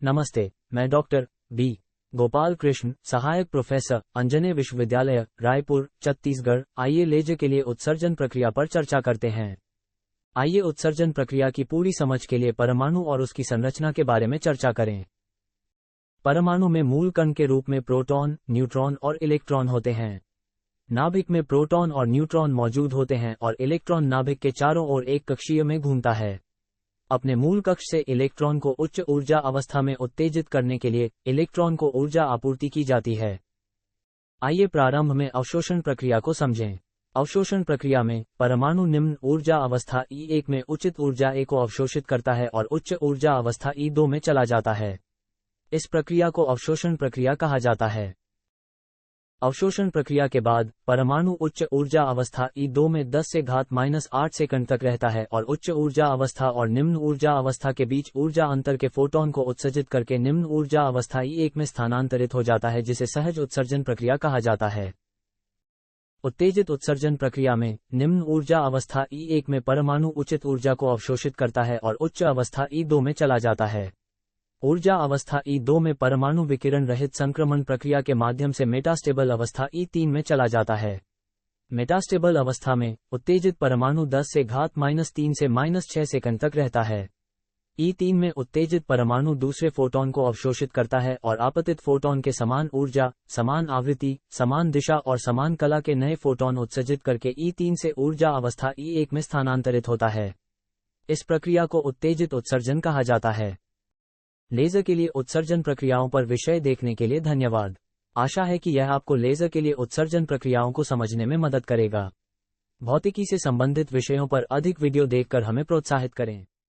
नमस्ते, मैं doctor B Gopal Krishna, सहायक प्रोफेसर, अंजने विश्वविद्यालय, रायपुर, छत्तीसगढ़। आइए लेजर के लिए उत्सर्जन प्रक्रिया पर चर्चा करते हैं। आइए उत्सर्जन प्रक्रिया की पूरी समझ के लिए परमाणु और उसकी संरचना के बारे में चर्चा करें। परमाणु में मूल कण के रूप में प्रोटॉन, न्यूट्रॉन और इलेक्ट्रॉन होते हैं। नाभिक में प्रोटॉन और न्यूट्रॉन मौजूद होते हैं और इलेक्ट्रॉन नाभिक के चारों ओर एक कक्षीय में घूमता है। अपने मूल कक्ष से इलेक्ट्रॉन को उच्च ऊर्जा अवस्था में उत्तेजित करने के लिए इलेक्ट्रॉन को ऊर्जा आपूर्ति की जाती है। आइए प्रारंभ में अवशोषण प्रक्रिया को समझें। अवशोषण प्रक्रिया में परमाणु निम्न ऊर्जा अवस्था E1 में उचित ऊर्जा E को अवशोषित करता है और उच्च ऊर्जा अवस्था E2 में चला जाता है। इस प्रक्रिया को अवशोषण प्रक्रिया कहा जाता है। अवशोषण प्रक्रिया के बाद परमाणु उच्च ऊर्जा अवस्था E2 में 10 से घात -8 सेकंड तक रहता है और उच्च ऊर्जा अवस्था और निम्न ऊर्जा अवस्था के बीच ऊर्जा अंतर के फोटॉन को उत्सर्जित करके निम्न ऊर्जा अवस्था E1 में स्थानांतरित हो जाता है, जिसे सहज उत्सर्जन प्रक्रिया कहा जाता है। उत्तेजित उत्सर्जन प्रक्रिया में निम्न ऊर्जा अवस्था E1 में परमाणु उचित ऊर्जा को अवशोषित करता है और उच्च अवस्था E2 में चला जाता है। ऊर्जा अवस्था E2 में परमाणु विकिरण रहित संक्रमण प्रक्रिया के माध्यम से मेटास्टेबल अवस्था E3 में चला जाता है। मेटास्टेबल अवस्था में उत्तेजित परमाणु 10 से घात -3 से -6 सेकंड तक रहता है। E3 में उत्तेजित परमाणु दूसरे फोटॉन को अवशोषित करता है और आपतित फोटॉन के समान ऊर्जा, समान आवृत्ति, समान दिशा और समान कला के नए फोटॉन उत्सर्जित करके E3 से ऊर्जा अवस्था E1 में स्थानांतरित होता है। इस प्रक्रिया को उत्तेजित उत्सर्जन कहा जाता है। लेजर के लिए उत्सर्जन प्रक्रियाओं पर विषय देखने के लिए धन्यवाद। आशा है कि यह आपको लेजर के लिए उत्सर्जन प्रक्रियाओं को समझने में मदद करेगा। भौतिकी से संबंधित विषयों पर अधिक वीडियो देखकर हमें प्रोत्साहित करें।